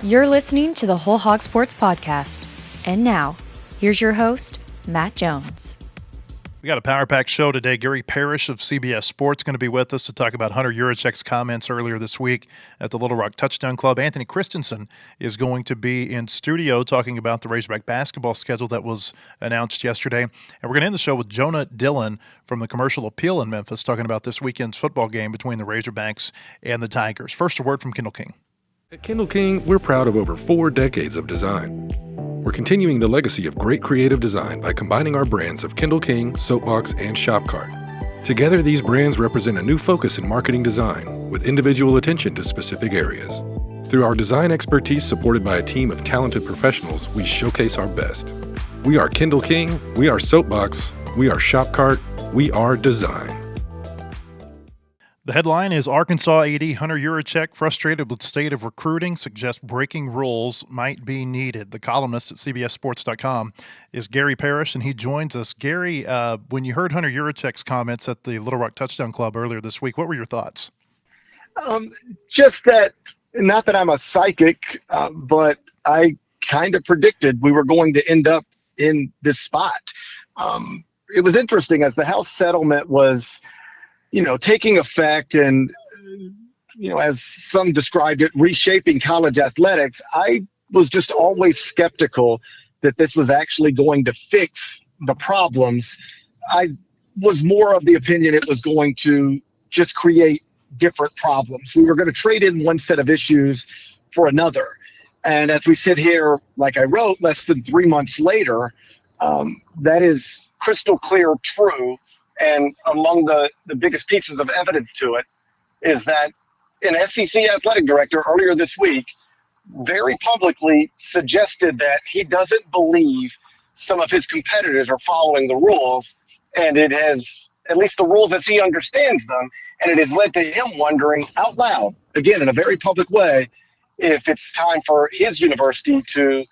You're listening to the Whole Hog Sports Podcast. And now, here's your host, Matt Jones. We got a power-packed show today. Gary Parrish of CBS Sports going to be with us to talk about Hunter Yurachek's comments earlier this week at the Little Rock Touchdown Club. Anthony Kristensen is going to be in studio talking about the Razorback basketball schedule that was announced yesterday. And we're going to end the show with Jonah Dylan from the Commercial Appeal in Memphis talking about this weekend's football game between the Razorbacks and the Tigers. First, a word from Kendall King. At Kendall King, we're proud of over 4 decades of design. We're continuing the legacy of great creative design by combining our brands of Kendall King, Soapbox, and Shopcart. Together, these brands represent a new focus in marketing design with individual attention to specific areas. Through our design expertise supported by a team of talented professionals, we showcase our best. We are Kendall King, we are Soapbox, we are Shopcart, we are design. The headline is Arkansas AD Hunter Yurachek frustrated with state of recruiting, suggests breaking rules might be needed. The columnist at CBSSports.com is Gary Parrish, and he joins us. Gary, when you heard Hunter Yurachek's comments at the Little Rock Touchdown Club earlier this week, what were your thoughts? Just that, not that I'm a psychic, but I kind of predicted we were going to end up in this spot. It was interesting as the House settlement was taking effect and, as some described it, reshaping college athletics, I was just always skeptical that this was actually going to fix the problems. I was more of the opinion it was going to just create different problems. We were going to trade in one set of issues for another. And as we sit here, like I wrote, less than 3 months later, that is crystal clear true. And among the biggest pieces of evidence to it is that an SEC athletic director earlier this week very publicly suggested that he doesn't believe some of his competitors are following the rules, and it has, at least the rules as he understands them, and it has led to him wondering out loud, again, in a very public way, if it's time for his university to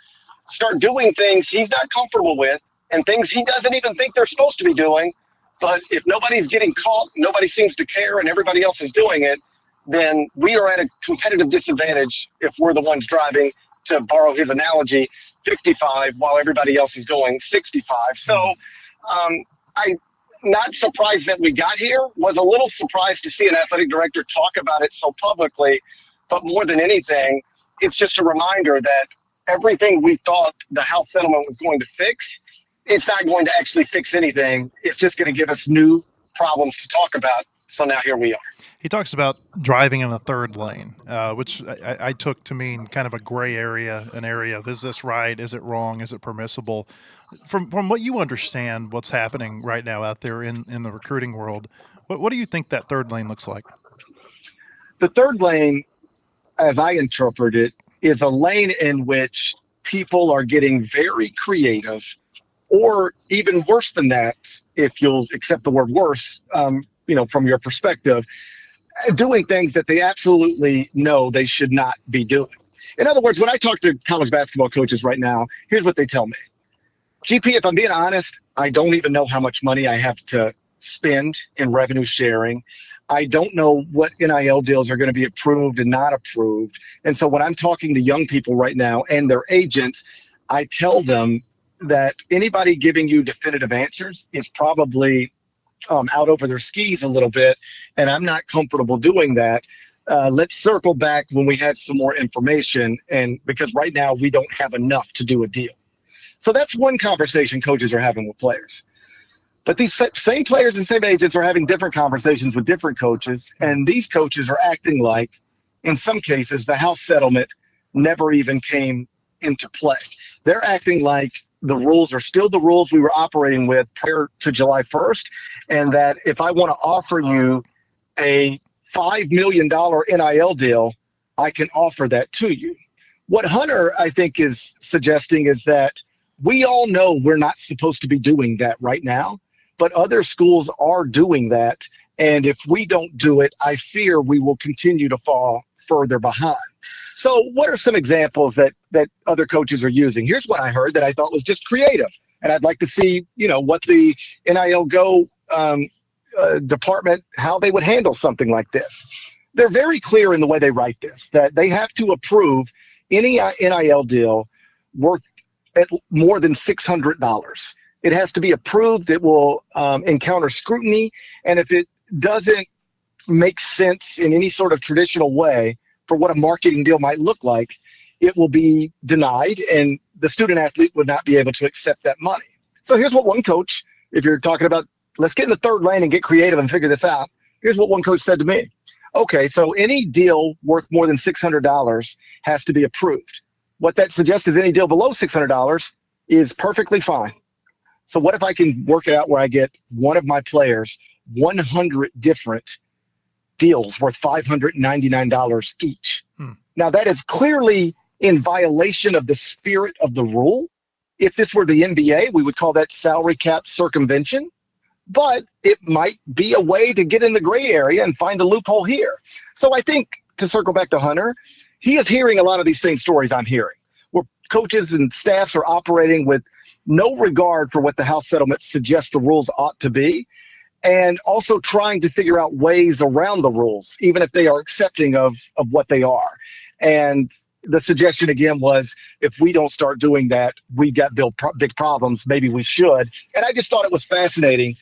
start doing things he's not comfortable with and things he doesn't even think they're supposed to be doing. But if nobody's getting caught, nobody seems to care, and everybody else is doing it, then we are at a competitive disadvantage if we're the ones driving, to borrow his analogy, 55 while everybody else is going 65. So I'm not surprised that we got here, was a little surprised to see an athletic director talk about it so publicly. But more than anything, it's just a reminder that everything we thought the House settlement was going to fix, it's not going to actually fix anything. It's just going to give us new problems to talk about. So now here we are. He talks about driving in a third lane, which I took to mean kind of a gray area, an area of, is this right? Is it wrong? Is it permissible? From what you understand, what's happening right now out there in the recruiting world, what do you think that third lane looks like? The third lane, as I interpret it, is a lane in which people are getting very creative, or even worse than that, if you'll accept the word worse, from your perspective, doing things that they absolutely know they should not be doing. In other words, when I talk to college basketball coaches right now, here's what they tell me. GP, if I'm being honest, I don't even know how much money I have to spend in revenue sharing. I don't know what NIL deals are going to be approved and not approved. And so when I'm talking to young people right now and their agents, I tell them that anybody giving you definitive answers is probably out over their skis a little bit, and I'm not comfortable doing that. Let's circle back when we had some more information, and because right now we don't have enough to do a deal. So that's one conversation coaches are having with players. But these same players and same agents are having different conversations with different coaches, and these coaches are acting like, in some cases, the House settlement never even came into play. They're acting like the rules are still the rules we were operating with prior to July 1st, and that if I want to offer you a $5 million NIL deal, I can offer that to you. What Hunter, I think, is suggesting is that we all know we're not supposed to be doing that right now, but other schools are doing that, and if we don't do it, I fear we will continue to fall further behind. So what are some examples that other coaches are using? Here's what I heard that I thought was just creative, and I'd like to see, what the NIL Go department, how they would handle something like this. They're very clear in the way they write this, that they have to approve any NIL deal worth at more than $600. It has to be approved. It will encounter scrutiny. And if it doesn't make sense in any sort of traditional way for what a marketing deal might look like, it will be denied, and the student athlete would not be able to accept that money. So here's what one coach, if you're talking about, let's get in the third lane and get creative and figure this out. Here's what one coach said to me. Okay, so any deal worth more than $600 has to be approved. What that suggests is any deal below $600 is perfectly fine. So what if I can work it out where I get one of my players 100 different deals worth $599 each? Now, that is clearly in violation of the spirit of the rule. If this were the NBA, we would call that salary cap circumvention. But it might be a way to get in the gray area and find a loophole here. So I think, to circle back to Hunter, he is hearing a lot of these same stories I'm hearing, where coaches and staffs are operating with no regard for what the House settlement suggests the rules ought to be, and also trying to figure out ways around the rules, even if they are accepting of what they are. And the suggestion again was, if we don't start doing that, we've got big problems. Maybe we should. And I just thought it was fascinating.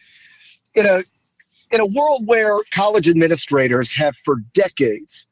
In a world where college administrators have for decades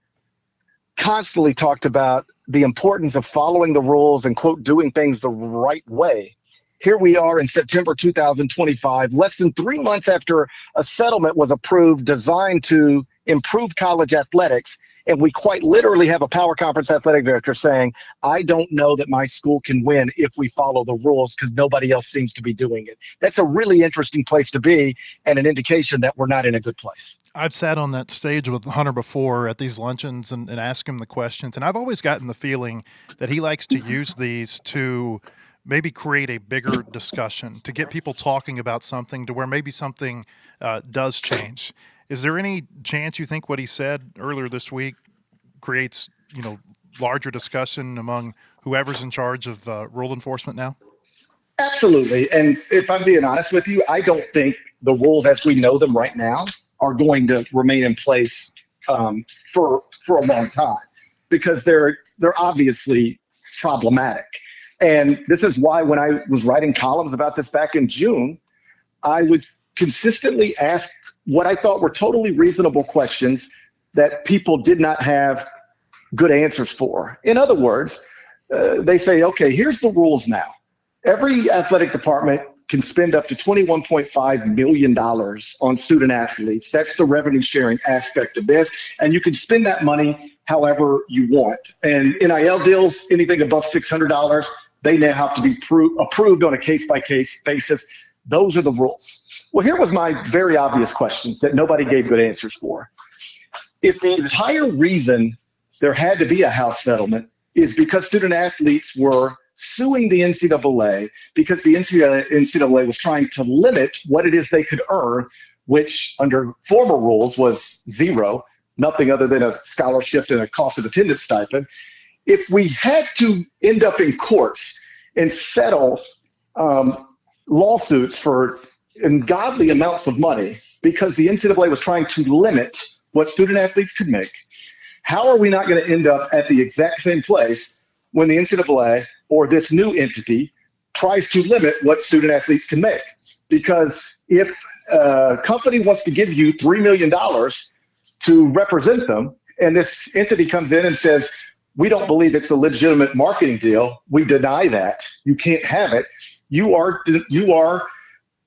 constantly talked about the importance of following the rules and, quote, doing things the right way, here we are in September 2025, less than 3 months after a settlement was approved designed to improve college athletics. And we quite literally have a power conference athletic director saying, I don't know that my school can win if we follow the rules because nobody else seems to be doing it. That's a really interesting place to be, and an indication that we're not in a good place. I've sat on that stage with Hunter before at these luncheons and asked him the questions, and I've always gotten the feeling that he likes to use these to maybe create a bigger discussion, to get people talking about something to where maybe something does change. Is there any chance you think what he said earlier this week creates, larger discussion among whoever's in charge of rule enforcement now? Absolutely. And if I'm being honest with you, I don't think the rules as we know them right now are going to remain in place for a long time, because they're obviously problematic. And this is why when I was writing columns about this back in June, I would consistently ask what I thought were totally reasonable questions that people did not have good answers for. In other words, they say, okay, here's the rules now. Every athletic department can spend up to $21.5 million on student athletes. That's the revenue sharing aspect of this. And you can spend that money however you want. And NIL deals, anything above $600, they now have to be approved on a case-by-case basis. Those are the rules. Well, here was my very obvious questions that nobody gave good answers for. If the entire reason there had to be a House settlement is because student athletes were suing the NCAA because the NCAA was trying to limit what it is they could earn, which under former rules was zero, nothing other than a scholarship and a cost of attendance stipend. If we had to end up in courts and settle lawsuits for ungodly amounts of money because the NCAA was trying to limit what student athletes could make, how are we not going to end up at the exact same place when the NCAA or this new entity tries to limit what student athletes can make? Because if a company wants to give you $3 million to represent them, and this entity comes in and says, we don't believe it's a legitimate marketing deal, we deny that, you can't have it, you are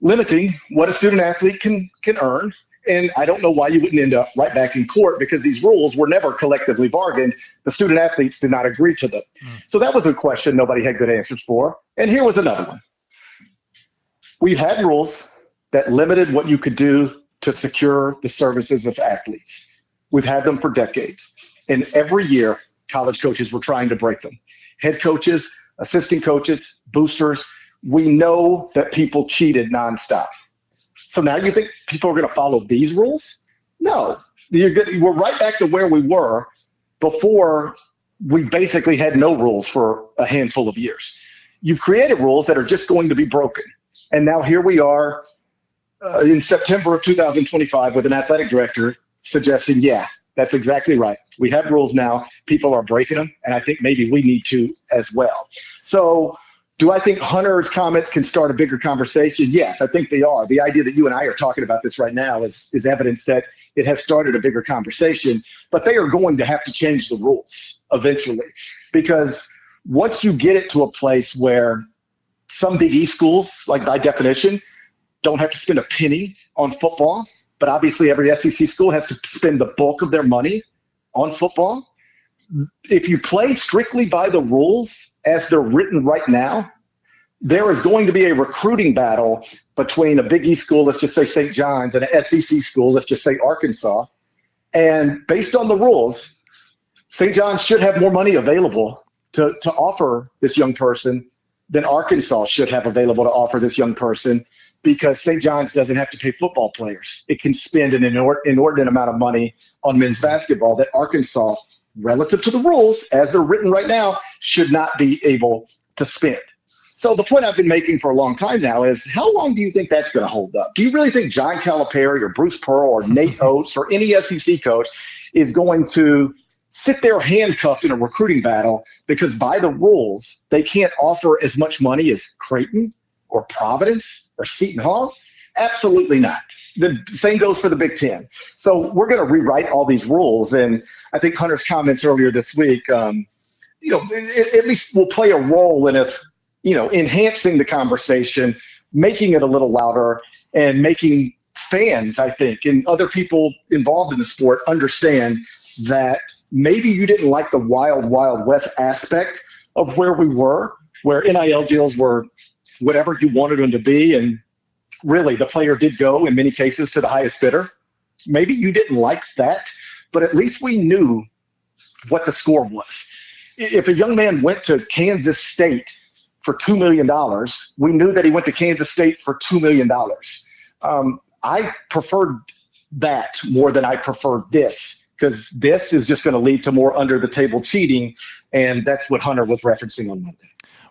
limiting what a student athlete can earn. And I don't know why you wouldn't end up right back in court, because these rules were never collectively bargained. The student athletes did not agree to them. So that was a question nobody had good answers for. And here was another one. We've had rules that limited what you could do to secure the services of athletes. We've had them for decades. And every year, college coaches were trying to break them. Head coaches, assistant coaches, boosters, we know that people cheated nonstop. So now you think people are going to follow these rules? No. We're right back to where we were before we basically had no rules for a handful of years. You've created rules that are just going to be broken. And now here we are in September of 2025 with an athletic director suggesting, yeah, That's exactly right. We have rules now. People are breaking them, and I think maybe we need to as well. So do I think Hunter's comments can start a bigger conversation? Yes, I think they are. The idea that you and I are talking about this right now is evidence that it has started a bigger conversation, but they are going to have to change the rules eventually, because once you get it to a place where some Big East schools, like by definition, don't have to spend a penny on football, but obviously every SEC school has to spend the bulk of their money on football. If you play strictly by the rules as they're written right now, there is going to be a recruiting battle between a Big East school, let's just say St. John's, and an SEC school, let's just say Arkansas. And based on the rules, St. John's should have more money available to offer this young person than Arkansas should have available to offer this young person, because St. John's doesn't have to pay football players. It can spend an inordinate amount of money on men's basketball that Arkansas, relative to the rules as they're written right now, should not be able to spend. So the point I've been making for a long time now is, how long do you think that's going to hold up? Do you really think John Calipari or Bruce Pearl or Nate Oates or any SEC coach is going to sit there handcuffed in a recruiting battle because by the rules they can't offer as much money as Creighton or Providence or Seton Hall? Absolutely not. The same goes for the Big Ten. So we're going to rewrite all these rules. And I think Hunter's comments earlier this week, at least will play a role in us, enhancing the conversation, making it a little louder, and making fans, I think, and other people involved in the sport understand that maybe you didn't like the wild, wild west aspect of where we were, where NIL deals were whatever you wanted them to be. And really, the player did go, in many cases, to the highest bidder. Maybe you didn't like that, but at least we knew what the score was. If a young man went to Kansas State for $2 million, we knew that he went to Kansas State for $2 million. I preferred that more than I preferred this, because this is just going to lead to more under-the-table cheating, and that's what Hunter was referencing on Monday.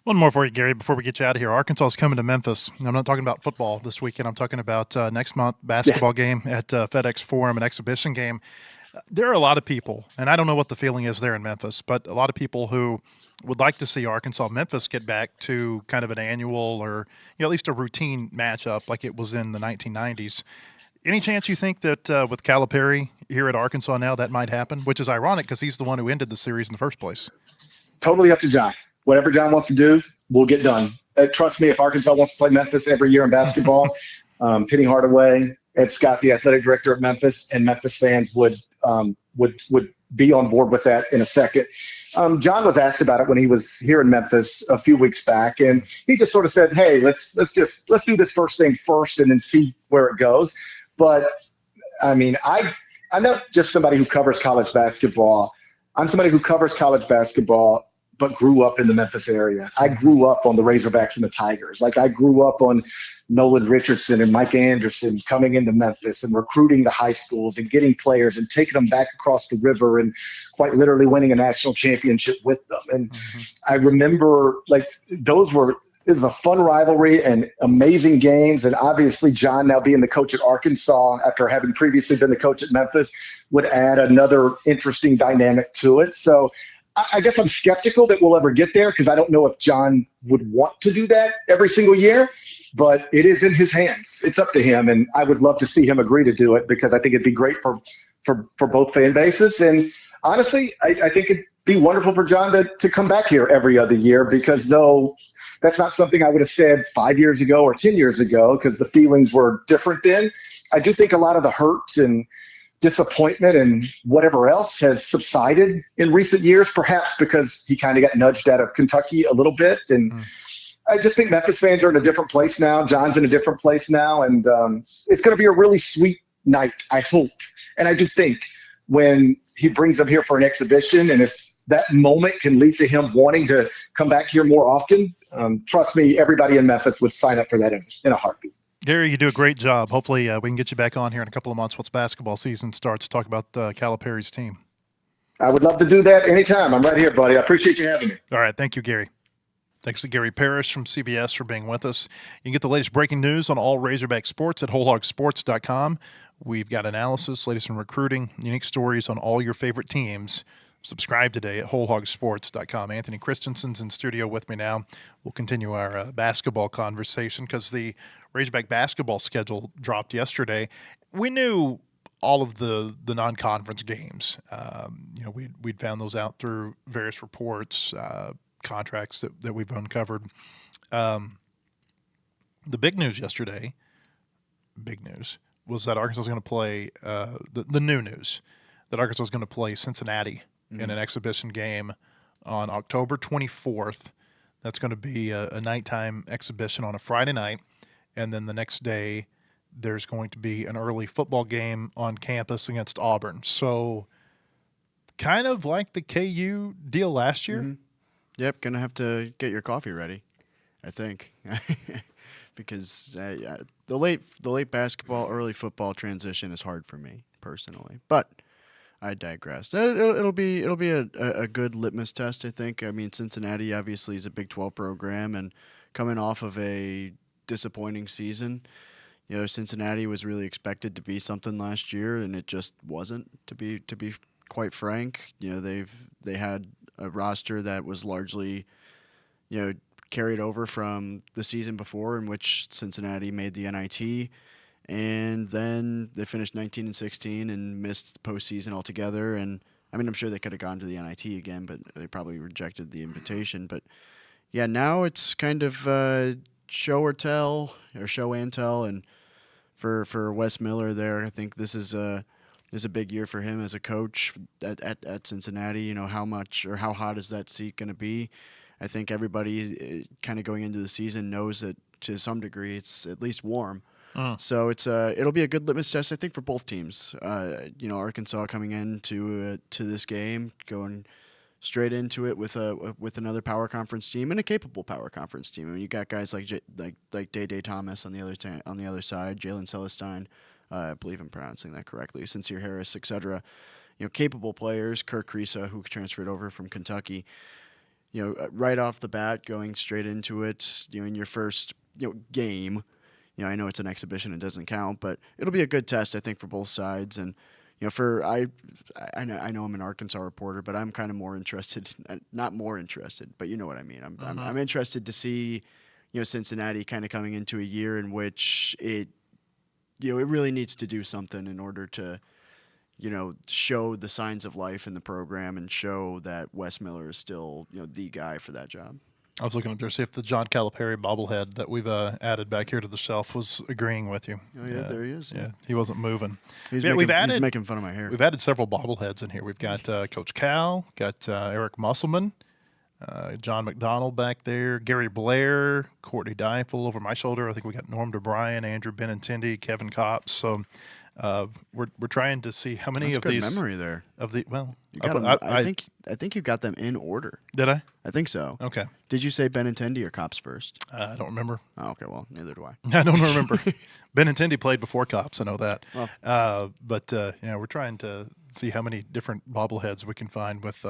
One more for you, Gary, before we get you out of here. Arkansas is coming to Memphis. I'm not talking about football this weekend. I'm talking about next month, basketball game at FedEx Forum, an exhibition game. There are a lot of people, and I don't know what the feeling is there in Memphis, but a lot of people who would like to see Arkansas-Memphis get back to kind of an annual or at least a routine matchup like it was in the 1990s. Any chance you think that with Calipari here at Arkansas now that might happen, which is ironic because he's the one who ended the series in the first place? Totally up to John. Whatever John wants to do, we'll get done. Trust me, if Arkansas wants to play Memphis every year in basketball, Penny Hardaway, Ed Scott, the athletic director at Memphis, and Memphis fans would be on board with that in a second. John was asked about it when he was here in Memphis a few weeks back, and he just sort of said, "Hey, let's do this first thing first, and then see where it goes." But I mean, I'm not just somebody who covers college basketball. I'm somebody who covers college basketball, but grew up in the Memphis area. I grew up on the Razorbacks and the Tigers. Like, I grew up on Nolan Richardson and Mike Anderson coming into Memphis and recruiting the high schools and getting players and taking them back across the river and quite literally winning a national championship with them. And I remember, it was a fun rivalry and amazing games. And obviously John, now being the coach at Arkansas after having previously been the coach at Memphis, would add another interesting dynamic to it. So I guess I'm skeptical that we'll ever get there, because I don't know if John would want to do that every single year, but it is in his hands. It's up to him, and I would love to see him agree to do it, because I think it'd be great for both fan bases. And honestly, I think it'd be wonderful for John to come back here every other year, because though that's not something I would have said 5 years ago or 10 years ago, because the feelings were different then, I do think a lot of the hurt and disappointment and whatever else has subsided in recent years, perhaps because he kind of got nudged out of Kentucky a little bit. And I just think Memphis fans are in a different place now. John's in a different place now. And it's going to be a really sweet night, I hope. And I do think when he brings them here for an exhibition, and if that moment can lead to him wanting to come back here more often, trust me, everybody in Memphis would sign up for that in a heartbeat. Gary, you do a great job. Hopefully we can get you back on here in a couple of months once basketball season starts to talk about Calipari's team. I would love to do that anytime. I'm right here, buddy. I appreciate you having me. All right. Thank you, Gary. Thanks to Gary Parrish from CBS for being with us. You can get the latest breaking news on all Razorback sports at wholehogsports.com. We've got analysis, latest in recruiting, unique stories on all your favorite teams. Subscribe today at wholehogsports.com. Anthony Kristensen's in studio with me now. We'll continue our basketball conversation because the Razorback basketball schedule dropped yesterday. We knew all of the non-conference games. We'd found those out through various reports, contracts that we've uncovered. The big news yesterday, was that Arkansas is going to play, the new news, that Arkansas is going to play Cincinnati in an exhibition game on October 24th. That's going to be a nighttime exhibition on a Friday night. And then the next day, there's going to be an early football game on campus against Auburn. So kind of like the KU deal last year. Mm-hmm. Yep, going to have to get your coffee ready, I think. Because the late basketball, early football transition is hard for me personally. But I digress. It'll be a good litmus test, I think. I mean, Cincinnati obviously is a Big 12 program, and coming off of a disappointing season, Cincinnati was really expected to be something last year, and it just wasn't. To be quite frank, they had a roster that was largely, carried over from the season before, in which Cincinnati made the NIT. And then they finished 19-16 and missed postseason altogether. And I mean, I'm sure they could have gone to the NIT again, but they probably rejected the invitation. But yeah, now it's kind of show and tell. And for Wes Miller there, I think this is a big year for him as a coach at Cincinnati. How much or how hot is that seat going to be? I think everybody kind of going into the season knows that to some degree it's at least warm. So it'll be a good litmus test, I think, for both teams. Arkansas coming into this game, going straight into it with another power conference team and a capable power conference team. I mean, you got guys like Day Thomas on the other side, Jalen Celestine, I believe I'm pronouncing that correctly, Sincere Harris, etc. Capable players. Kirk Kriesa, who transferred over from Kentucky. Right off the bat, going straight into it. In your first game. I know it's an exhibition; it doesn't count, but it'll be a good test, I think, for both sides. And I know I'm an Arkansas reporter, but I'm kind of more interested, not more interested, but you know what I mean. I'm interested to see, Cincinnati kind of coming into a year in which it really needs to do something in order to, show the signs of life in the program and show that Wes Miller is still, the guy for that job. I was looking up there to see if the John Calipari bobblehead that we've added back here to the shelf was agreeing with you. Oh, yeah, there he is. Yeah, he wasn't moving. He's making fun of my hair. We've added several bobbleheads in here. We've got Coach Cal, got Eric Musselman, John McDonald back there, Gary Blair, Courtney Deifel over my shoulder. I think we got Norm DeBryan, Andrew Benintendi, Kevin Copps. So we're trying to see how many That's of good these memory there. You got them, I think you got them in order. Did I? I think so. Okay. Did you say Benintendi or Copps first? I don't remember. Oh, okay, well, neither do I. I don't remember. Benintendi played before Copps. I know that. Well. But we're trying to see how many different bobbleheads we can find with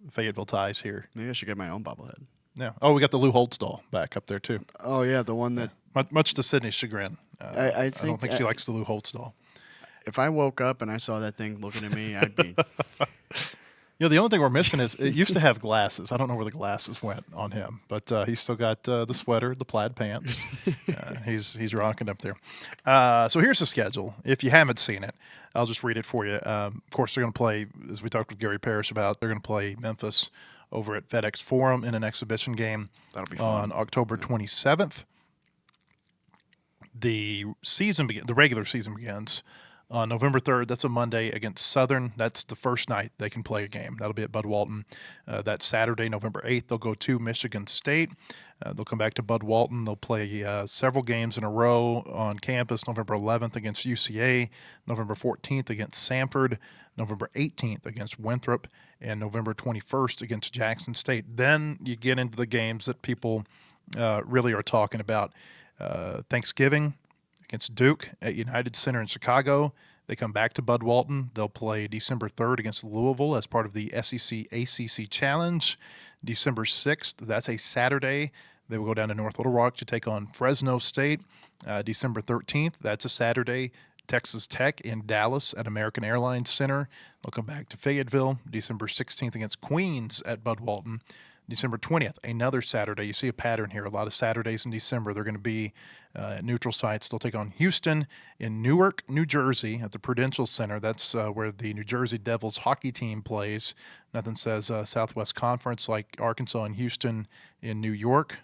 Fayetteville ties here. Maybe I should get my own bobblehead. Yeah. Oh, we got the Lou Holtstall back up there too. Oh yeah, the one that much to Sydney's chagrin. I don't think she likes the Lou Holtstall. If I woke up and I saw that thing looking at me, I'd be. The only thing we're missing is it used to have glasses. I don't know where the glasses went on him, but he's still got the sweater, the plaid pants. He's rocking up there. So here's the schedule. If you haven't seen it, I'll just read it for you. Of course, they're going to play, as we talked with Gary Parrish about, they're going to play Memphis over at FedEx Forum in an exhibition game. That'll be fun. On October 27th. The regular season begins on November 3rd. That's a Monday against Southern. That's the first night they can play a game. That'll be at Bud Walton. That Saturday, November 8th, they'll go to Michigan State. They'll come back to Bud Walton. They'll play several games in a row on campus. November 11th against UCA, November 14th against Samford, November 18th against Winthrop, and November 21st against Jackson State. Then you get into the games that people really are talking about. Thanksgiving against Duke at United Center in Chicago. They come back to Bud Walton. They'll play December 3rd against Louisville as part of the SEC ACC Challenge. December 6th, that's a Saturday. They will go down to North Little Rock to take on Fresno State. December 13th, that's a Saturday. Texas Tech in Dallas at American Airlines Center. They'll come back to Fayetteville. December 16th against Queens at Bud Walton. December 20th, another Saturday. You see a pattern here. A lot of Saturdays in December. They're going to be at neutral sites. They'll take on Houston in Newark, New Jersey at the Prudential Center. That's where the New Jersey Devils hockey team plays. Nothing says Southwest Conference like Arkansas and Houston in New York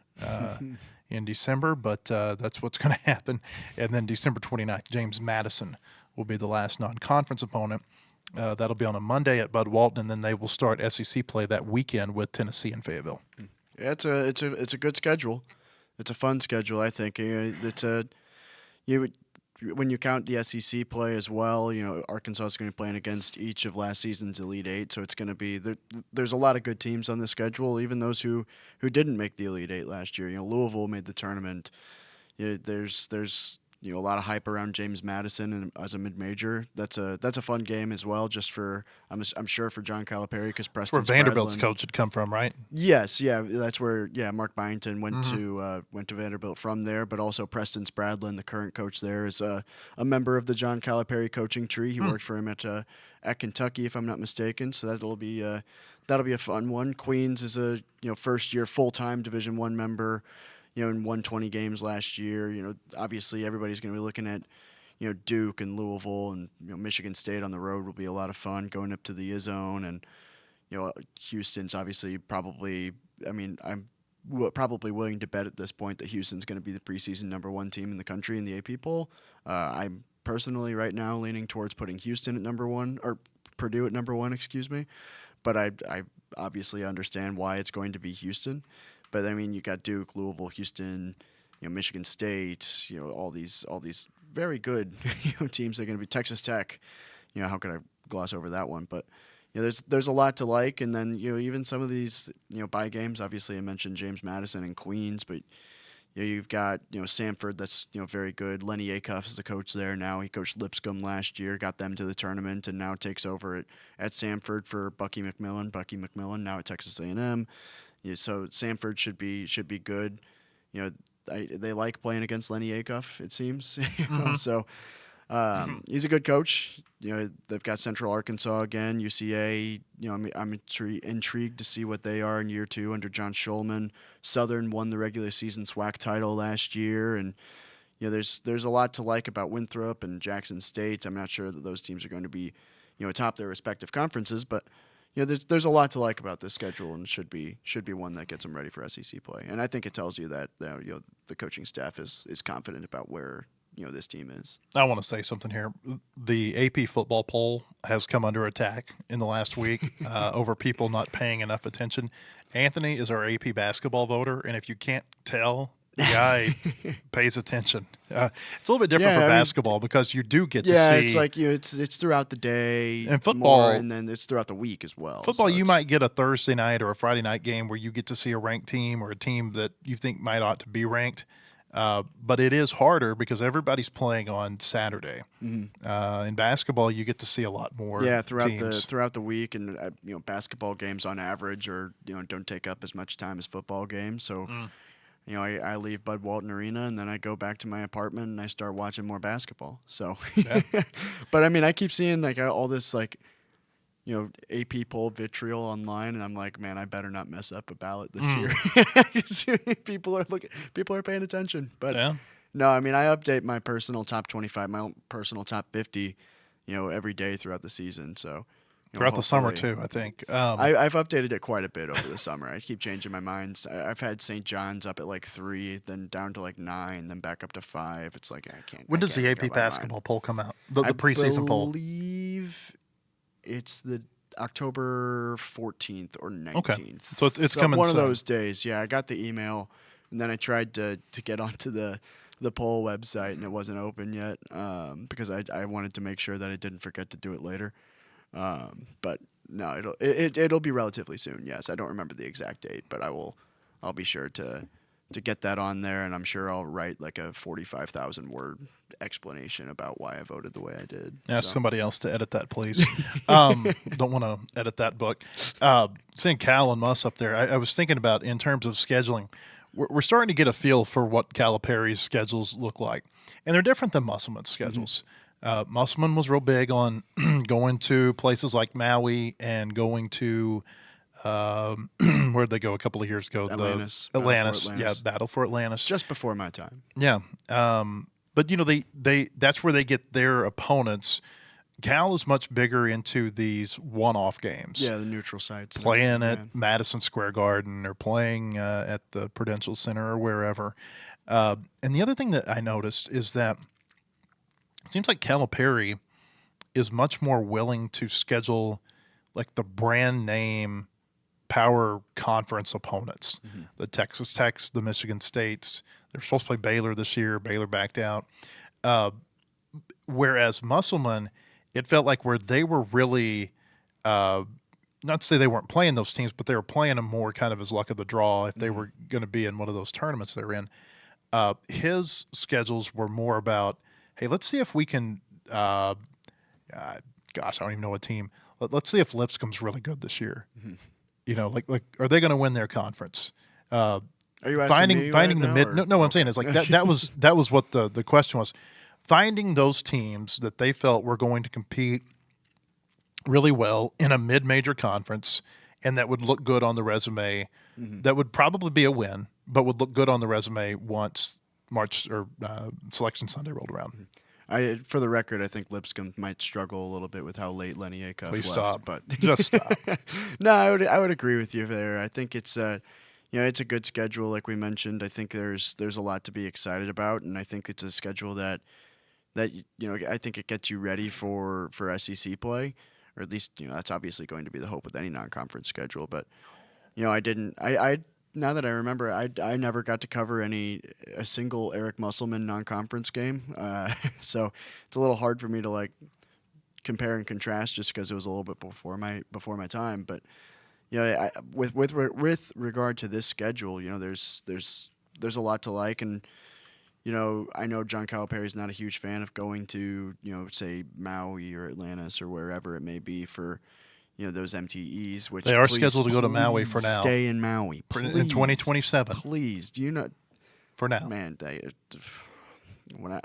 in December, but that's what's going to happen. And then December 29th, James Madison will be the last non-conference opponent. That'll be on a Monday at Bud Walton, and then they will start SEC play that weekend with Tennessee and Fayetteville. Yeah, it's a good schedule. It's a fun schedule, I think. When you count the SEC play as well, Arkansas is going to be playing against each of last season's Elite Eight, so it's going to be there's a lot of good teams on the schedule, even those who didn't make the Elite Eight last year. Louisville made the tournament. There's a lot of hype around James Madison and as a mid-major. That's a fun game as well. Just for I'm sure for John Calipari, because Preston. That's where Vanderbilt's coach had come from, right? Yes, yeah, that's where Mark Byington went to Vanderbilt from there. But also Preston Spradlin, the current coach there, is a member of the John Calipari coaching tree. He worked for him at Kentucky, if I'm not mistaken. So that'll be a fun one. Queens is a first year full-time Division I member. And won 20 games last year. Obviously everybody's going to be looking at, Duke and Louisville and Michigan State on the road will be a lot of fun going up to the Izzone, and Houston's obviously probably. I'm probably willing to bet at this point that Houston's going to be the preseason number 1 team in the country in the AP poll. I'm personally right now leaning towards putting Houston at number 1 or Purdue at number 1, excuse me, but I obviously understand why it's going to be Houston. But you got Duke, Louisville, Houston, Michigan State, all these very good teams. They're going to be Texas Tech. How could I gloss over that one? But there's a lot to like, and then even some of these bye games. Obviously, I mentioned James Madison and Queens, but you've got Samford. That's very good. Lenny Acuff is the coach there now. He coached Lipscomb last year, got them to the tournament, and now takes over at Samford for Bucky McMillan. Bucky McMillan now at Texas A&M. So Samford should be good. They like playing against Lenny Acuff, it seems. So he's a good coach. They've got Central Arkansas again, UCA. I'm intrigued to see what they are in year 2 under John Schulman. Southern won the regular season SWAC title last year, and there's a lot to like about Winthrop and Jackson State. I'm not sure that those teams are going to be atop their respective conferences, but. There's a lot to like about this schedule, and should be one that gets them ready for SEC play. And I think it tells you that the coaching staff is confident about where this team is. I want to say something here. The AP football poll has come under attack in the last week over people not paying enough attention. Anthony is our AP basketball voter, and if you can't tell, the guy pays attention. It's a little bit different for basketball because you do get to see. Yeah, it's like it's throughout the day. And football, and then it's throughout the week as well. Football, you might get a Thursday night or a Friday night game where you get to see a ranked team or a team that you think might ought to be ranked. But it is harder because everybody's playing on Saturday. Mm-hmm. In basketball, you get to see a lot more. Yeah, throughout teams. the week, and basketball games on average don't take up as much time as football games. So. I leave Bud Walton Arena, and then I go back to my apartment and I start watching more basketball. So, yeah. But I keep seeing all this AP poll vitriol online, and I'm like, man, I better not mess up a ballot this year. People are paying attention. But no, I update my personal top 25, my own personal top 50, every day throughout the season. So. Throughout the summer, too, I think. I've updated it quite a bit over the summer. I keep changing my minds. I've had St. John's up at 3, then down to 9, then back up to 5. It's like I can't. When does the AP basketball poll come out? The preseason poll? I believe it's the October 14th or 19th. Okay. So it's coming one soon. of those days. Yeah, I got the email, and then I tried to get onto the poll website, and it wasn't open yet because I wanted to make sure that I didn't forget to do it later. But no, it'll be relatively soon. Yes, I don't remember the exact date, but I'll be sure to get that on there, and I'm sure I'll write a 45,000 word explanation about why I voted the way I did. Ask somebody else to edit that, please. Don't want to edit that book. Seeing Cal and Muss up there, I was thinking about in terms of scheduling. We're starting to get a feel for what Calipari's schedules look like, and they're different than Musselman's schedules. Musselman was real big on going to places like Maui and going to where did they go a couple of years ago? Atlantis. Atlantis. Yeah, Battle for Atlantis. Just before my time. Yeah. But, they that's where they get their opponents. Cal is much bigger into these one-off games. Yeah, the neutral sites. Playing at Madison Square Garden or playing at the Prudential Center or wherever. And the other thing that I noticed is that it seems like Calipari is much more willing to schedule like the brand name power conference opponents. Mm-hmm. The Texas Techs, the Michigan States. They're supposed to play Baylor this year. Baylor backed out. Whereas Musselman, it felt like where they were really, not to say they weren't playing those teams, but they were playing them more kind of as luck of the draw if they were going to be in one of those tournaments they're in. His schedules were more about, hey, let's see if we can, gosh, I don't even know what team. Let's see if Lipscomb's really good this year. Mm-hmm. Like are they going to win their conference? Are you asking me finding right the now, mid? No, what I'm saying is like that was what the question was. Finding those teams that they felt were going to compete really well in a mid-major conference and that would look good on the resume, that would probably be a win, but would look good on the resume once March or Selection Sunday rolled around. For the record, I think Lipscomb might struggle a little bit with how late Lenny Acuff left. Stop. But Just stop. No, I would agree with you there. I think it's it's a good schedule, like we mentioned. I think there's a lot to be excited about, and I think it's a schedule that I think it gets you ready for SEC play, or at least that's obviously going to be the hope with any non-conference schedule. But I now that I remember, I never got to cover a single Eric Musselman non-conference game, so it's a little hard for me to like compare and contrast just because it was a little bit before my time. But with regard to this schedule, there's a lot to like, and I know John Calipari is not a huge fan of going to say Maui or Atlantis or wherever it may be for those MTEs, which they are scheduled to go to Maui for now. Stay in Maui, please, in 2027. Please, do you know? For now, man, when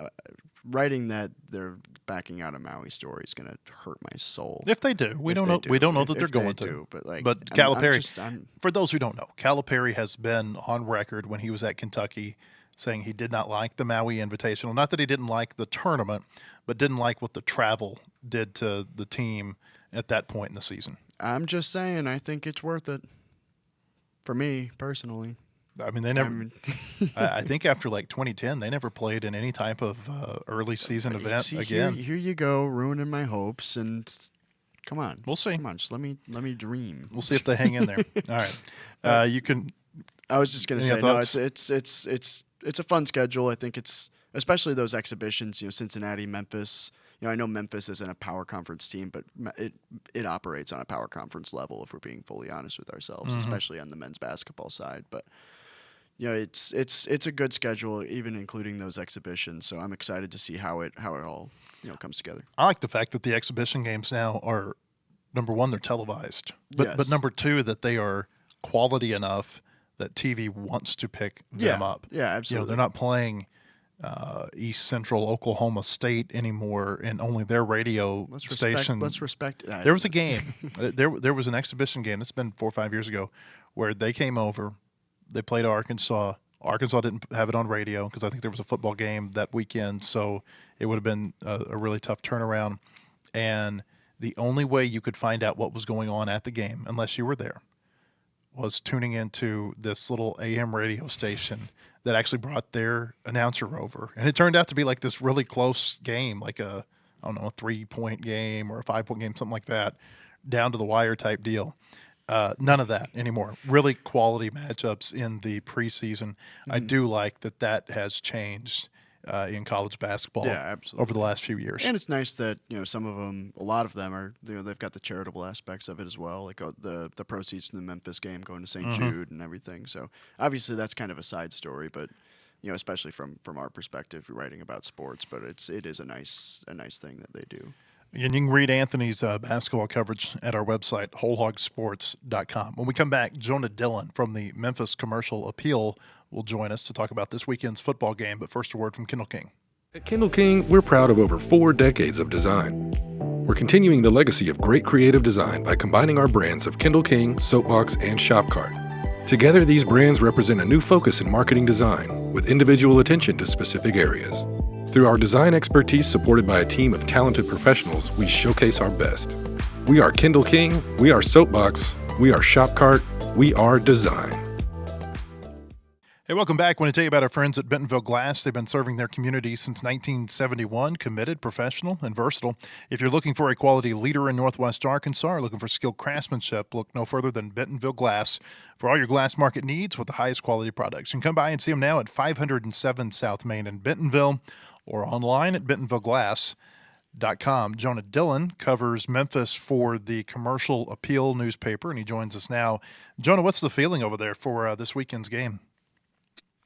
writing that they're backing out of Maui story is going to hurt my soul. If they do, we don't know. We don't know that they're going to. But Calipari, for those who don't know, Calipari has been on record when he was at Kentucky saying he did not like the Maui Invitational. Not that he didn't like the tournament, but didn't like what the travel did to the team at that point in the season. I'm just saying, I think it's worth it for me personally. I mean, they never. I think after like 2010, they never played in any type of early season event again. Here you go, ruining my hopes. And come on, we'll see. Come on, just let me dream. We'll see if they hang in there. All right, you can. I was just gonna say, no, it's a fun schedule. I think it's especially those exhibitions. Cincinnati, Memphis. I know Memphis isn't a power conference team, but it operates on a power conference level if we're being fully honest with ourselves, especially on the men's basketball side. But it's a good schedule, even including those exhibitions. So I'm excited to see how it all comes together. I like the fact that the exhibition games now are, number one, they're televised, but number two, that they are quality enough that TV wants to pick them up. Yeah, absolutely. They're not playing East Central Oklahoma State anymore, and only their radio station. Let's respect. There was a game. there was an exhibition game. It's been 4 or 5 years ago, where they came over. They played Arkansas. Arkansas didn't have it on radio because I think there was a football game that weekend, so it would have been a really tough turnaround. And the only way you could find out what was going on at the game, unless you were there, was tuning into this little AM radio station that actually brought their announcer over. And it turned out to be like this really close game, like a 3-point game or a 5-point game, something like that, down to the wire type deal. None of that anymore. Really quality matchups in the preseason. I do like that has changed in college basketball over the last few years. And it's nice that some of them, a lot of them are they've got the charitable aspects of it as well, like the proceeds from the Memphis game going to St. Jude and everything. So obviously that's kind of a side story, but especially from our perspective, writing about sports, but it is a nice thing that they do. And you can read Anthony's basketball coverage at our website, wholehogsports.com. When we come back, Jonah Dylan from the Memphis Commercial Appeal will join us to talk about this weekend's football game. But first, a word from Kendall King. At Kindle King, we're proud of over 4 decades of design. We're continuing the legacy of great creative design by combining our brands of Kindle King, Soapbox, and Shopcart. Together, these brands represent a new focus in marketing design, with individual attention to specific areas. Through our design expertise supported by a team of talented professionals, we showcase our best. We are Kindle King, we are Soapbox, we are Shopcart, we are design. Hey, welcome back. I want to tell you about our friends at Bentonville Glass. They've been serving their community since 1971, committed, professional, and versatile. If you're looking for a quality leader in Northwest Arkansas or looking for skilled craftsmanship, look no further than Bentonville Glass for all your glass market needs with the highest quality products. You can come by and see them now at 507 South Main in Bentonville or online at bentonvilleglass.com. Jonah Dylan covers Memphis for the Commercial Appeal newspaper, and he joins us now. Jonah, what's the feeling over there for this weekend's game?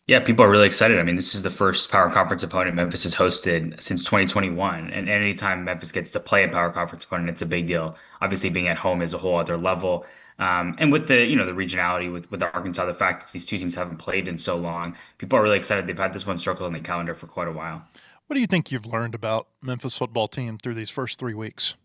Yeah, people are really excited. I mean, this is the first Power Conference opponent Memphis has hosted since 2021. And anytime Memphis gets to play a Power Conference opponent, it's a big deal. Obviously, being at home is a whole other level. And with the, the regionality with Arkansas, the fact that these two teams haven't played in so long, people are really excited. They've had this one circled on the calendar for quite a while. What do you think you've learned about Memphis football team through these first 3 weeks?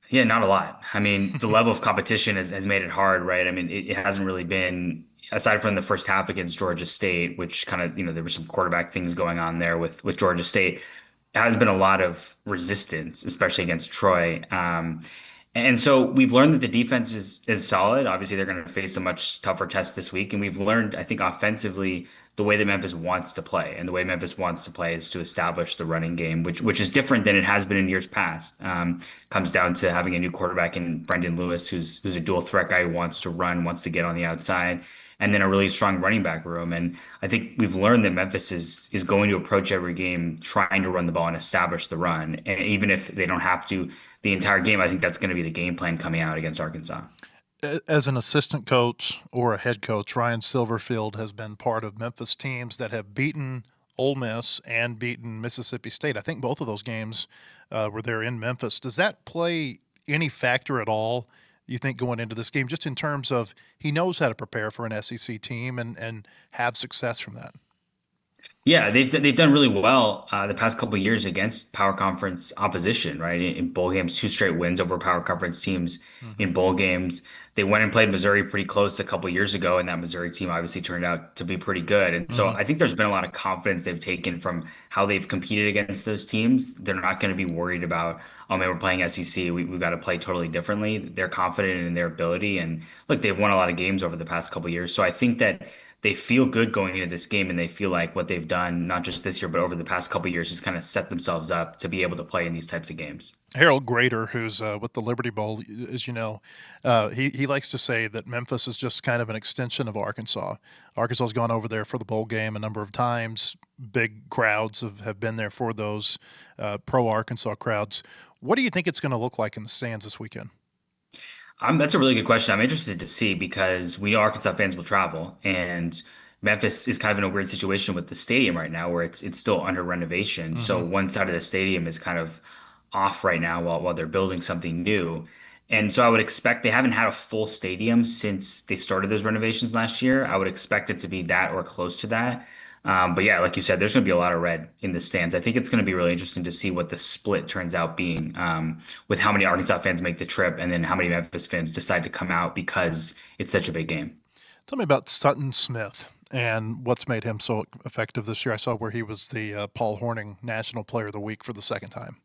Yeah, not a lot. I mean, the level of competition has made it hard, right? I mean, it hasn't really been, aside from the first half against Georgia State, which kind of, there were some quarterback things going on there with Georgia State. There has been a lot of resistance, especially against Troy. And so we've learned that the defense is solid. Obviously, they're going to face a much tougher test this week. And we've learned, I think, offensively, the way that Memphis wants to play. And the way Memphis wants to play is to establish the running game, which is different than it has been in years past. Comes down to having a new quarterback in Brendan Lewis, who's a dual threat guy who wants to run, wants to get on the outside, and then a really strong running back room. And I think we've learned that Memphis is going to approach every game trying to run the ball and establish the run. And even if they don't have to the entire game, I think that's going to be the game plan coming out against Arkansas. As an assistant coach or a head coach, Ryan Silverfield has been part of Memphis teams that have beaten Ole Miss and beaten Mississippi State. I think both of those games were there in Memphis. Does that play any factor at all, you think, going into this game, just in terms of he knows how to prepare for an SEC team and have success from that? Yeah, they've done really well the past couple of years against Power Conference opposition, right? In bowl games, 2 straight wins over Power Conference teams in bowl games. They went and played Missouri pretty close a couple of years ago, and that Missouri team obviously turned out to be pretty good. And so I think there's been a lot of confidence they've taken from how they've competed against those teams. They're not going to be worried about, oh man, we're playing SEC. We've got to play totally differently. They're confident in their ability, and look, they've won a lot of games over the past couple of years. So I think that they feel good going into this game, and they feel like what they've done, not just this year, but over the past couple of years, has kind of set themselves up to be able to play in these types of games. Harold Grader, who's with the Liberty Bowl, as you know, he likes to say that Memphis is just kind of an extension of Arkansas. Arkansas has gone over there for the bowl game a number of times. Big crowds have been there for those pro-Arkansas crowds. What do you think it's going to look like in the stands this weekend? That's a really good question. I'm interested to see because we know Arkansas fans will travel, and Memphis is kind of in a weird situation with the stadium right now, where it's still under renovation. So one side of the stadium is kind of off right now while they're building something new. And so I would expect they haven't had a full stadium since they started those renovations last year. I would expect it to be that or close to that. But yeah, like you said, there's going to be a lot of red in the stands. I think it's going to be really interesting to see what the split turns out being with how many Arkansas fans make the trip and then how many Memphis fans decide to come out because it's such a big game. Tell me about Sutton Smith and what's made him so effective this year. I saw where he was the Paul Hornung National Player of the Week for the second time.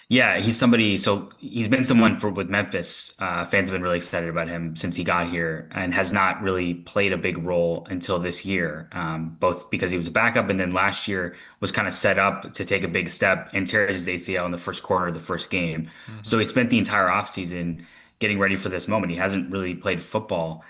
Yeah, he's somebody. So he's been someone with Memphis. Fans have been really excited about him since he got here, and has not really played a big role until this year. Both because he was a backup, and then last year was kind of set up to take a big step and tear his ACL in the first quarter of the first game. So he spent the entire offseason getting ready for this moment. He hasn't really played football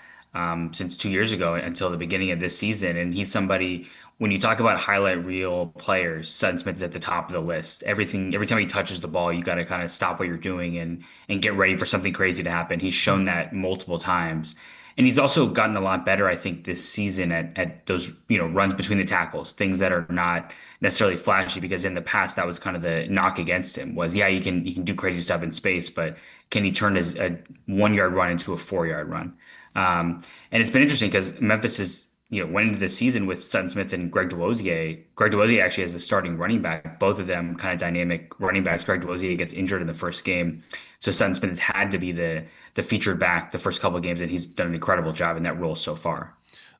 since 2 years ago until the beginning of this season, and he's somebody. When you talk about highlight reel players, Sutton Smith is at the top of the list. Every time he touches the ball, you got to kind of stop what you're doing and get ready for something crazy to happen. He's shown that multiple times. And he's also gotten a lot better, I think, this season at those, runs between the tackles, things that are not necessarily flashy, because in the past that was kind of the knock against him was, yeah, he can do crazy stuff in space, but can he turn a 1 yard run into a 4 yard run? And it's been interesting because Memphis is went into the season with Sutton Smith and Greg DeWozier. Greg DeWozier actually has the starting running back. Both of them kind of dynamic running backs. Greg DeWozier gets injured in the first game, so Sutton Smith has had to be the featured back the first couple of games, and he's done an incredible job in that role so far.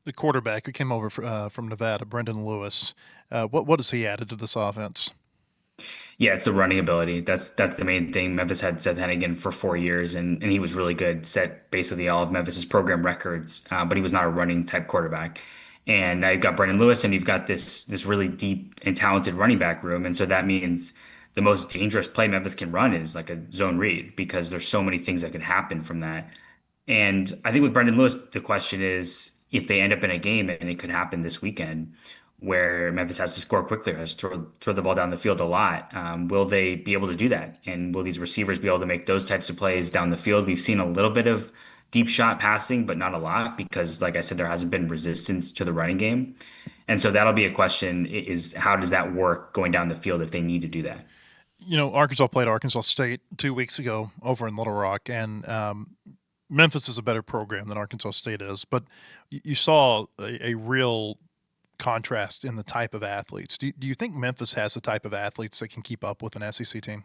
The quarterback who came over from Nevada, Brendan Lewis, what has he added to this offense? Yeah, it's the running ability. That's the main thing. Memphis had Seth Hennigan for 4 years, and he was really good. Set basically all of Memphis's program records, but he was not a running type quarterback. And now you've got Brendan Lewis, and you've got this really deep and talented running back room, and so that means the most dangerous play Memphis can run is like a zone read because there's so many things that can happen from that. And I think with Brendan Lewis, the question is if they end up in a game, and it could happen this weekend, where Memphis has to score quickly or has to throw the ball down the field a lot, will they be able to do that? And will these receivers be able to make those types of plays down the field? We've seen a little bit of deep shot passing, but not a lot because, like I said, there hasn't been resistance to the running game. And so that'll be a question is how does that work going down the field if they need to do that? Arkansas played Arkansas State 2 weeks ago over in Little Rock, and Memphis is a better program than Arkansas State is, but you saw a real contrast in the type of athletes. Do you think Memphis has the type of athletes that can keep up with an SEC team?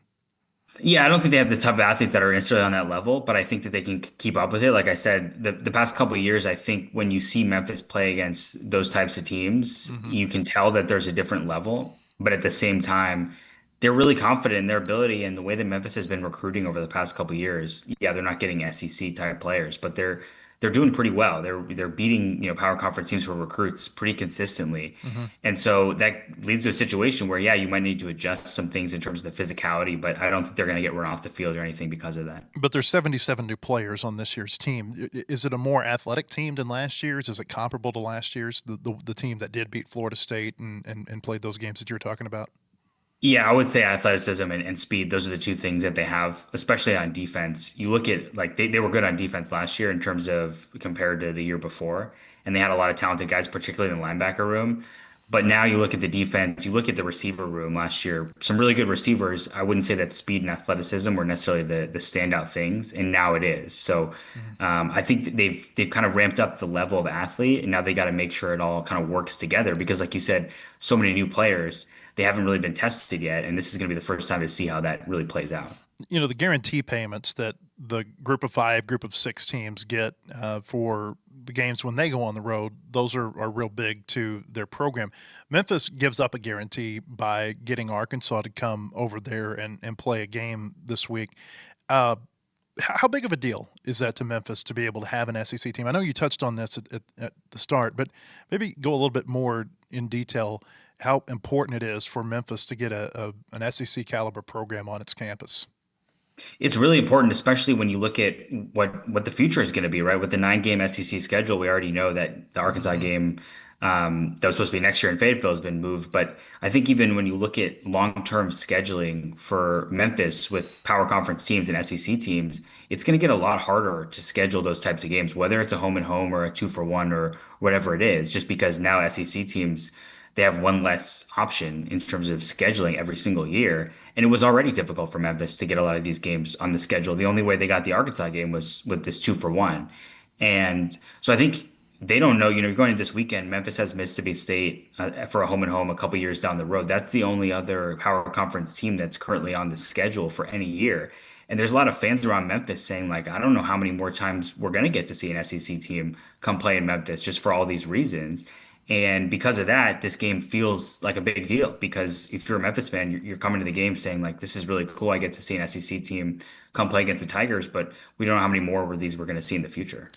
Yeah, I don't think they have the type of athletes that are necessarily on that level, but I think that they can keep up with it. Like I said, the past couple of years, I think when you see Memphis play against those types of teams, you can tell that there's a different level. But at the same time, they're really confident in their ability and the way that Memphis has been recruiting over the past couple of years. Yeah, they're not getting SEC type players, but they're doing pretty well. They're beating power conference teams for recruits pretty consistently, and so that leads to a situation where you might need to adjust some things in terms of the physicality, but I don't think they're going to get run off the field or anything because of that. But there's 77 new players on this year's team. Is it a more athletic team than last year's? Is it comparable to last year's, the team that did beat Florida State and played those games that you're talking about? Yeah, I would say athleticism and speed. Those are the two things that they have, especially on defense. You look at like they were good on defense last year in terms of compared to the year before, and they had a lot of talented guys, particularly in the linebacker room. But now you look at the defense, you look at the receiver room last year, some really good receivers. I wouldn't say that speed and athleticism were necessarily the standout things, and now it is. So I think that they've kind of ramped up the level of athlete, and now they got to make sure it all kind of works together because, like you said, so many new players. They haven't really been tested yet, and this is going to be the first time to see how that really plays out. The guarantee payments that the group of 5, group of 6 teams get for the games when they go on the road, those are real big to their program. Memphis gives up a guarantee by getting Arkansas to come over there and play a game this week. How big of a deal is that to Memphis to be able to have an SEC team? I know you touched on this at the start, but maybe go a little bit more in detail how important it is for Memphis to get an SEC caliber program on its campus. It's really important, especially when you look at what the future is going to be, right? With the 9-game SEC schedule, we already know that the Arkansas game that was supposed to be next year in Fayetteville has been moved. But I think even when you look at long-term scheduling for Memphis with power conference teams and SEC teams, it's going to get a lot harder to schedule those types of games, whether it's a home and home or a 2-for-1 or whatever it is, just because now SEC teams they have one less option in terms of scheduling every single year. And it was already difficult for Memphis to get a lot of these games on the schedule. The only way they got the Arkansas game was with this 2-for-1. And so I think they don't know, you're going to this weekend, Memphis has Mississippi State for a home and home a couple years down the road. That's the only other power conference team that's currently on the schedule for any year. And there's a lot of fans around Memphis saying, like, I don't know how many more times we're going to get to see an SEC team come play in Memphis just for all these reasons. And because of that, this game feels like a big deal because if you're a Memphis fan, you're coming to the game saying like, this is really cool. I get to see an SEC team come play against the Tigers, but we don't know how many more of these we're going to see in the future.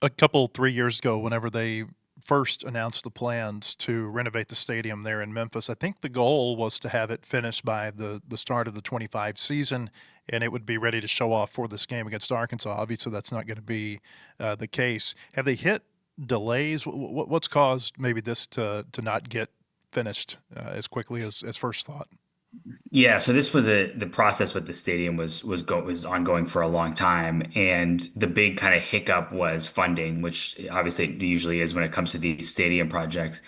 A couple, 3 years ago, whenever they first announced the plans to renovate the stadium there in Memphis, I think the goal was to have it finished by the start of the 25 season, and it would be ready to show off for this game against Arkansas. Obviously, that's not going to be the case. Have they hit delays? What's caused maybe this to not get finished as quickly as first thought? Yeah, so this was the process with the stadium was ongoing for a long time, and the big kind of hiccup was funding, which obviously it usually is when it comes to these stadium projects.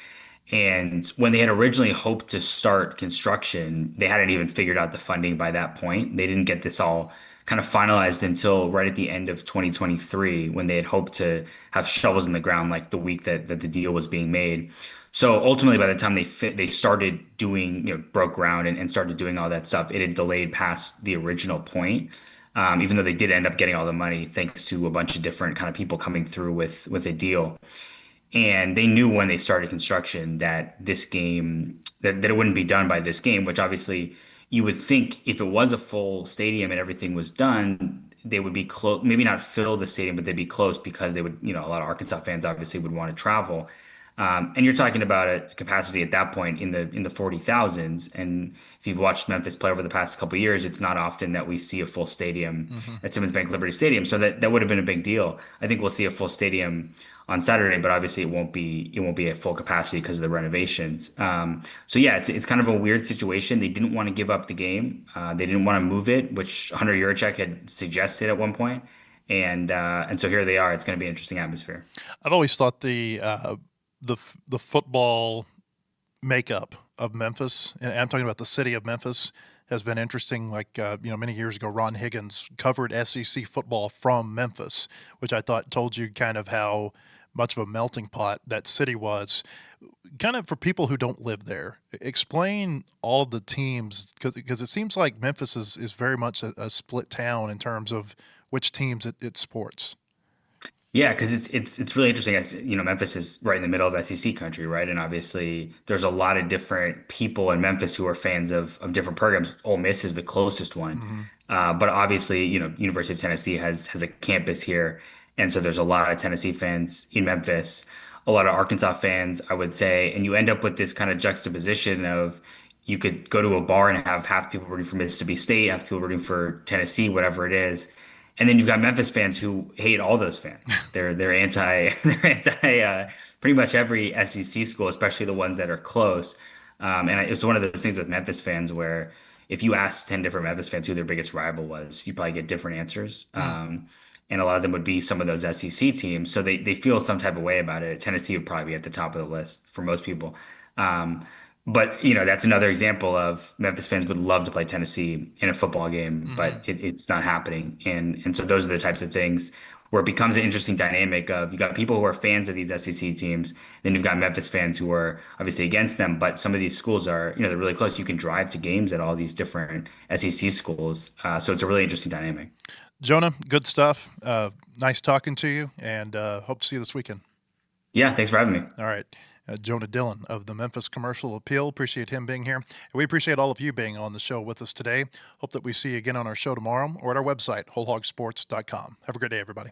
And when they had originally hoped to start construction, they hadn't even figured out the funding by that point. They didn't get this all kind of finalized until right at the end of 2023 when they had hoped to have shovels in the ground like the week that the deal was being made. So ultimately, by the time they started doing, broke ground and started doing all that stuff, it had delayed past the original point. Even though they did end up getting all the money thanks to a bunch of different kind of people coming through with a deal. And they knew when they started construction that this game, that it wouldn't be done by this game, which obviously you would think if it was a full stadium and everything was done, they would be close, maybe not fill the stadium, but they'd be close because they would, a lot of Arkansas fans obviously would want to travel. And you're talking about a capacity at that point in the 40,000s. And if you've watched Memphis play over the past couple of years, it's not often that we see a full stadium at Simmons Bank Liberty Stadium. So that would have been a big deal. I think we'll see a full stadium on Saturday, but obviously it won't be at full capacity because of the renovations. So yeah, it's kind of a weird situation. They didn't want to give up the game. They didn't want to move it, which Hunter Yurachek had suggested at one point. And so here they are. It's going to be an interesting atmosphere. I've always thought the football makeup of Memphis, and I'm talking about the city of Memphis, has been interesting. Like, many years ago, Ron Higgins covered SEC football from Memphis, which I thought told you kind of how much of a melting pot that city was. Kind of for people who don't live there, explain all of the teams, because it seems like Memphis is very much a split town in terms of which teams it sports. Yeah, because it's really interesting. As Memphis is right in the middle of SEC country, right? And obviously, there's a lot of different people in Memphis who are fans of different programs. Ole Miss is the closest one, but obviously, University of Tennessee has a campus here, and so there's a lot of Tennessee fans in Memphis, a lot of Arkansas fans, I would say, and you end up with this kind of juxtaposition of you could go to a bar and have half people rooting for Mississippi State, half people rooting for Tennessee, whatever it is. And then you've got Memphis fans who hate all those fans. They're anti pretty much every SEC school, especially the ones that are close. And it's one of those things with Memphis fans where if you ask 10 different Memphis fans who their biggest rival was, you probably get different answers. And a lot of them would be some of those SEC teams. So they feel some type of way about it. Tennessee would probably be at the top of the list for most people. But that's another example of Memphis fans would love to play Tennessee in a football game, but it's not happening. And so those are the types of things where it becomes an interesting dynamic of you got people who are fans of these SEC teams, then you've got Memphis fans who are obviously against them, but some of these schools are, they're really close. You can drive to games at all these different SEC schools. So it's a really interesting dynamic. Jonah, good stuff. Nice talking to you, and hope to see you this weekend. Yeah, thanks for having me. All right. Jonah Dylan of the Memphis Commercial Appeal. Appreciate him being here. And we appreciate all of you being on the show with us today. Hope that we see you again on our show tomorrow or at our website, wholehogsports.com. Have a great day, everybody.